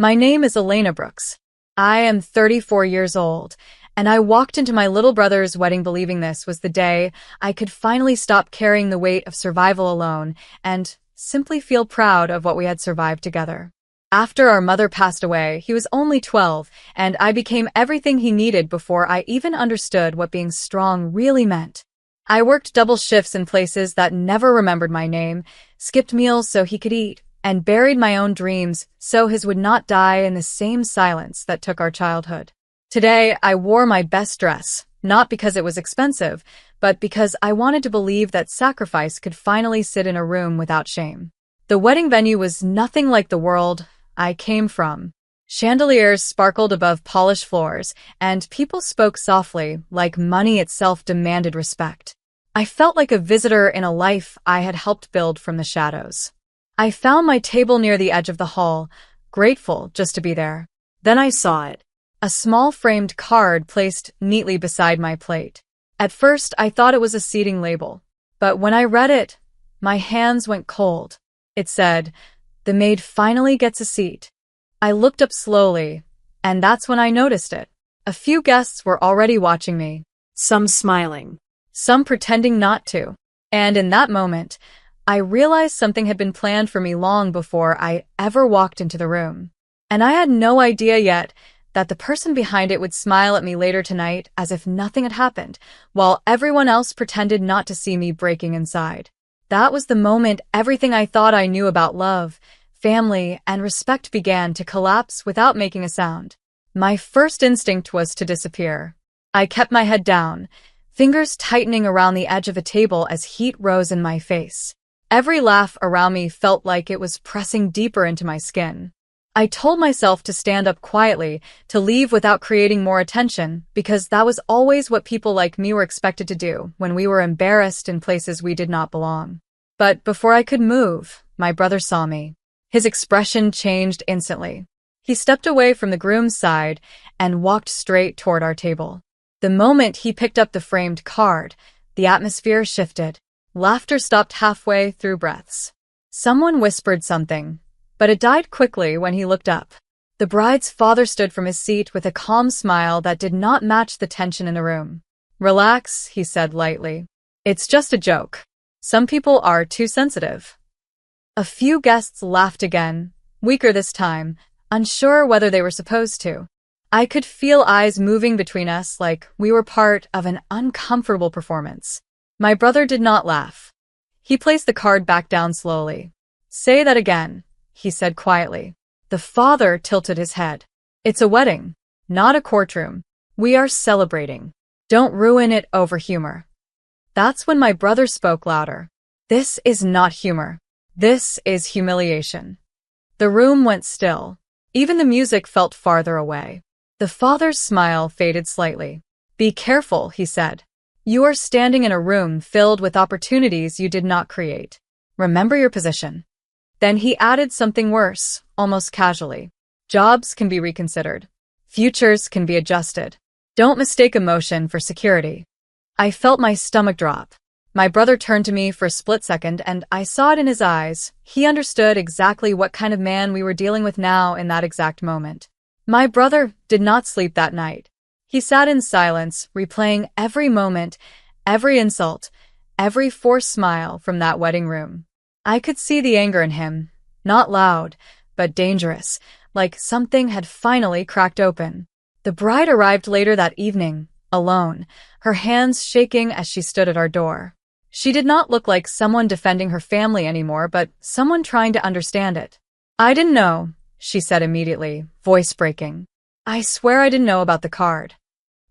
My name is Elena Brooks. I am 34 years old, and I walked into my little brother's wedding believing this was the day I could finally stop carrying the weight of survival alone and simply feel proud of what we had survived together. After our mother passed away, he was only 12, and I became everything he needed before I even understood what being strong really meant. I worked double shifts in places that never remembered my name, skipped meals so he could eat, and buried my own dreams so his would not die in the same silence that took our childhood. Today, I wore my best dress, not because it was expensive, but because I wanted to believe that sacrifice could finally sit in a room without shame. The wedding venue was nothing like the world I came from. Chandeliers sparkled above polished floors, and people spoke softly, like money itself demanded respect. I felt like a visitor in a life I had helped build from the shadows. I found my table near the edge of the hall, grateful just to be there. Then I saw it. A small framed card placed neatly beside my plate. At first, I thought it was a seating label, but when I read it, my hands went cold. It said, "The maid finally gets a seat." I looked up slowly, and that's when I noticed it. A few guests were already watching me, some smiling, some pretending not to. And in that moment, I realized something had been planned for me long before I ever walked into the room. And I had no idea yet that the person behind it would smile at me later tonight as if nothing had happened, while everyone else pretended not to see me breaking inside. That was the moment everything I thought I knew about love, family, and respect began to collapse without making a sound. My first instinct was to disappear. I kept my head down, fingers tightening around the edge of a table as heat rose in my face. Every laugh around me felt like it was pressing deeper into my skin. I told myself to stand up quietly, to leave without creating more attention, because that was always what people like me were expected to do when we were embarrassed in places we did not belong. But before I could move, my brother saw me. His expression changed instantly. He stepped away from the groom's side and walked straight toward our table. The moment he picked up the framed card, the atmosphere shifted. Laughter stopped halfway through breaths. Someone whispered something, but it died quickly when he looked up. The bride's father stood from his seat with a calm smile that did not match the tension in the room. "Relax," he said lightly. "It's just a joke. Some people are too sensitive." A few guests laughed again, weaker this time, unsure whether they were supposed to. I could feel eyes moving between us like we were part of an uncomfortable performance. My brother did not laugh. He placed the card back down slowly. "Say that again," he said quietly. The father tilted his head. "It's a wedding, not a courtroom. We are celebrating. Don't ruin it over humor." That's when my brother spoke louder. "This is not humor. This is humiliation." The room went still. Even the music felt farther away. The father's smile faded slightly. "Be careful," he said. "You are standing in a room filled with opportunities you did not create. Remember your position." Then he added something worse, almost casually. "Jobs can be reconsidered. Futures can be adjusted. Don't mistake emotion for security." I felt my stomach drop. My brother turned to me for a split second, and I saw it in his eyes. He understood exactly what kind of man we were dealing with now in that exact moment. My brother did not sleep that night. He sat in silence, replaying every moment, every insult, every forced smile from that wedding room. I could see the anger in him, not loud, but dangerous, like something had finally cracked open. The bride arrived later that evening, alone, her hands shaking as she stood at our door. She did not look like someone defending her family anymore, but someone trying to understand it. "I didn't know," she said immediately, voice breaking. "I swear I didn't know about the card."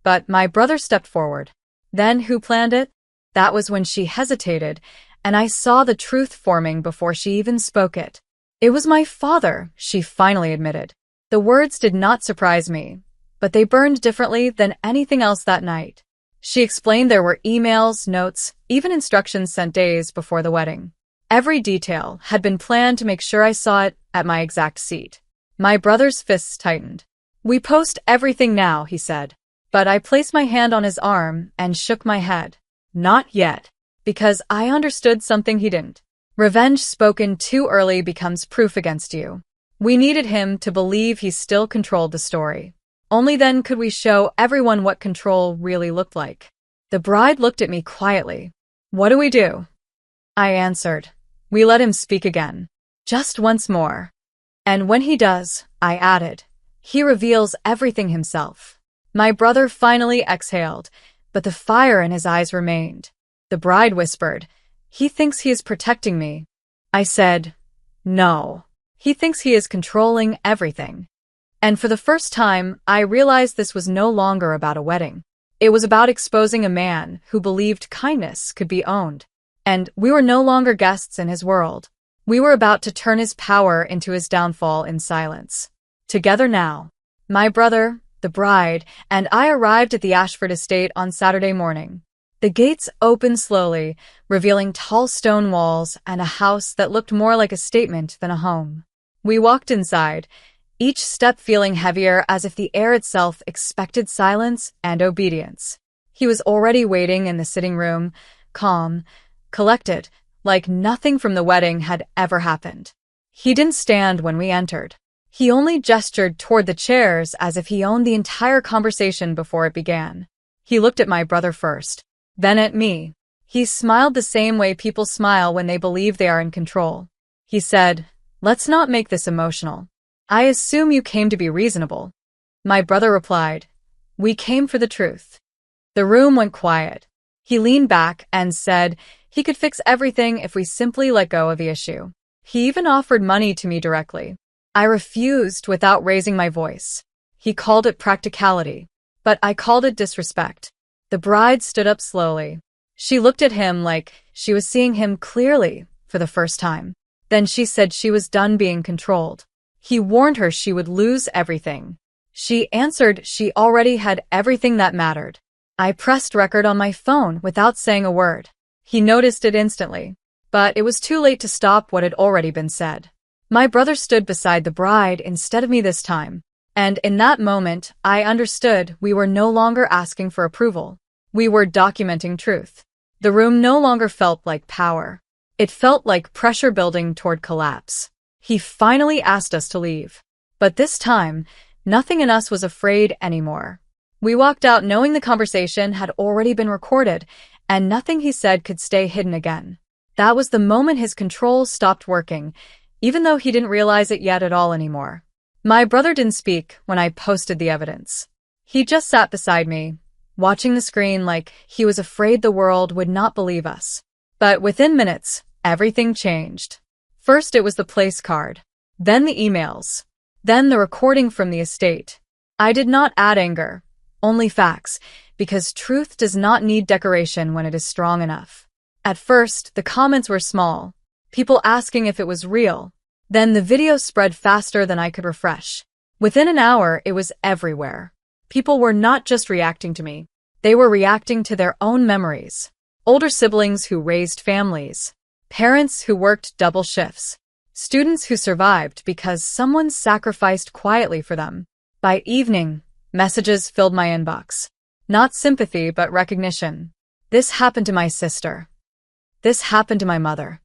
But my brother stepped forward. "Then who planned it?" That was when she hesitated, and I saw the truth forming before she even spoke it. "It was my father," she finally admitted. The words did not surprise me, but they burned differently than anything else that night. She explained there were emails, notes, even instructions sent days before the wedding. Every detail had been planned to make sure I saw it at my exact seat. My brother's fists tightened. "We post everything now," he said. But I placed my hand on his arm and shook my head. "Not yet." Because I understood something he didn't. Revenge spoken too early becomes proof against you. We needed him to believe he still controlled the story. Only then could we show everyone what control really looked like. The bride looked at me quietly. What do we do? I answered. We let him speak again. Just once more. And when he does, I added, he reveals everything himself. My brother finally exhaled, but the fire in his eyes remained. The bride whispered, he thinks he is protecting me. I said, no. He thinks he is controlling everything. And for the first time, I realized this was no longer about a wedding. It was about exposing a man who believed kindness could be owned. And we were no longer guests in his world. We were about to turn his power into his downfall in silence. Together now, my brother, the bride, and I arrived at the Ashford estate on Saturday morning. The gates opened slowly, revealing tall stone walls and a house that looked more like a statement than a home. We walked inside, each step feeling heavier as if the air itself expected silence and obedience. He was already waiting in the sitting room, calm, collected, like nothing from the wedding had ever happened. He didn't stand when we entered. He only gestured toward the chairs as if he owned the entire conversation before it began. He looked at my brother first, then at me. He smiled the same way people smile when they believe they are in control. He said, let's not make this emotional. I assume you came to be reasonable. My brother replied, we came for the truth. The room went quiet. He leaned back and said he could fix everything if we simply let go of the issue. He even offered money to me directly. I refused without raising my voice. He called it practicality, but I called it disrespect. The bride stood up slowly. She looked at him like she was seeing him clearly for the first time. Then she said she was done being controlled. He warned her she would lose everything. She answered she already had everything that mattered. I pressed record on my phone without saying a word. He noticed it instantly, but it was too late to stop what had already been said. My brother stood beside the bride instead of me this time, and in that moment, I understood we were no longer asking for approval. We were documenting truth. The room no longer felt like power. It felt like pressure building toward collapse. He finally asked us to leave. But this time, nothing in us was afraid anymore. We walked out knowing the conversation had already been recorded, and nothing he said could stay hidden again. That was the moment his control stopped working, even though he didn't realize it yet at all anymore. My brother didn't speak when I posted the evidence. He just sat beside me, watching the screen like he was afraid the world would not believe us. But within minutes, everything changed. First it was the place card, then the emails, then the recording from the estate. I did not add anger, only facts, because truth does not need decoration when it is strong enough. At first, the comments were small, people asking if it was real. Then the video spread faster than I could refresh. Within an hour, it was everywhere. People were not just reacting to me, they were reacting to their own memories. Older siblings who raised families, parents who worked double shifts, students who survived because someone sacrificed quietly for them. By evening, messages filled my inbox. Not sympathy, but recognition. This happened to my sister. This happened to my mother.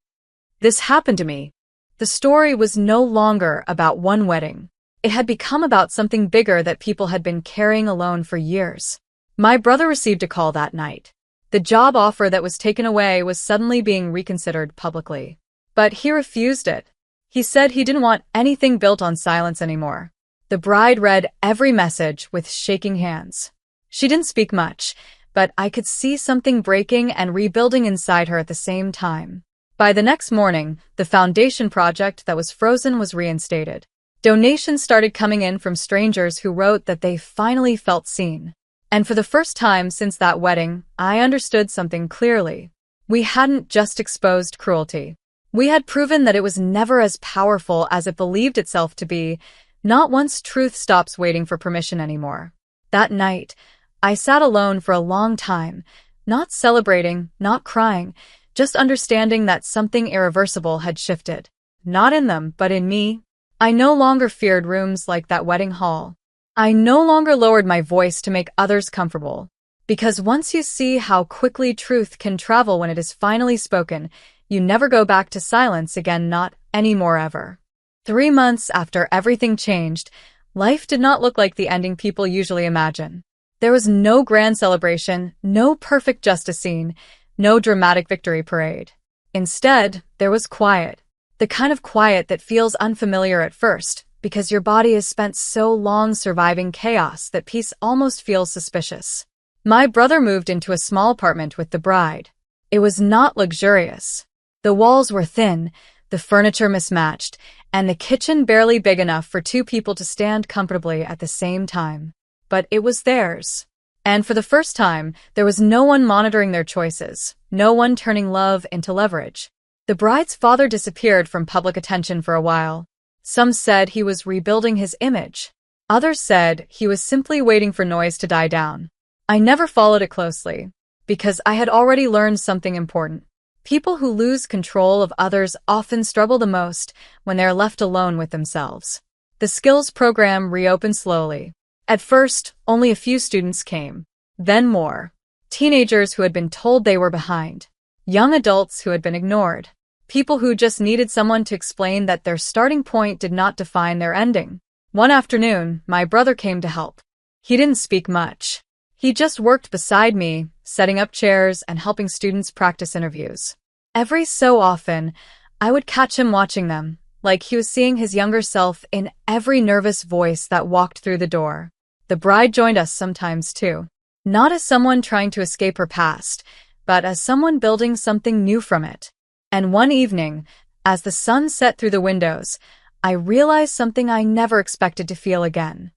This happened to me. The story was no longer about one wedding. It had become about something bigger that people had been carrying alone for years. My brother received a call that night. The job offer that was taken away was suddenly being reconsidered publicly. But he refused it. He said he didn't want anything built on silence anymore. The bride read every message with shaking hands. She didn't speak much, but I could see something breaking and rebuilding inside her at the same time. By the next morning, the foundation project that was frozen was reinstated. Donations started coming in from strangers who wrote that they finally felt seen. And for the first time since that wedding, I understood something clearly. We hadn't just exposed cruelty. We had proven that it was never as powerful as it believed itself to be, not once truth stops waiting for permission anymore. That night, I sat alone for a long time, not celebrating, not crying, just understanding that something irreversible had shifted. Not in them, but in me. I no longer feared rooms like that wedding hall. I no longer lowered my voice to make others comfortable. Because once you see how quickly truth can travel when it is finally spoken, you never go back to silence again, not anymore ever. 3 months after everything changed, life did not look like the ending people usually imagine. There was no grand celebration, no perfect justice scene, no dramatic victory parade. Instead, there was quiet. The kind of quiet that feels unfamiliar at first, because your body has spent so long surviving chaos that peace almost feels suspicious. My brother moved into a small apartment with the bride. It was not luxurious. The walls were thin, the furniture mismatched, and the kitchen barely big enough for two people to stand comfortably at the same time. But it was theirs. And for the first time, there was no one monitoring their choices, no one turning love into leverage. The bride's father disappeared from public attention for a while. Some said he was rebuilding his image. Others said he was simply waiting for noise to die down. I never followed it closely, because I had already learned something important. People who lose control of others often struggle the most when they are left alone with themselves. The skills program reopened slowly. At first, only a few students came. Then more. Teenagers who had been told they were behind. Young adults who had been ignored. People who just needed someone to explain that their starting point did not define their ending. One afternoon, my brother came to help. He didn't speak much. He just worked beside me, setting up chairs and helping students practice interviews. Every so often, I would catch him watching them, like he was seeing his younger self in every nervous voice that walked through the door. The bride joined us sometimes too. Not as someone trying to escape her past, but as someone building something new from it. And one evening, as the sun set through the windows, I realized something I never expected to feel again.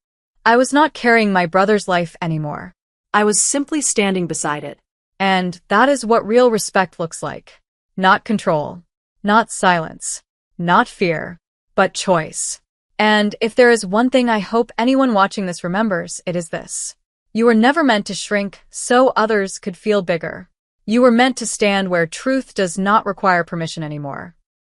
I was not carrying my brother's life anymore. I was simply standing beside it. And that is what real respect looks like. Not control, not silence, not fear, but choice. And if there is one thing I hope anyone watching this remembers, it is this. You were never meant to shrink so others could feel bigger. You were meant to stand where truth does not require permission anymore.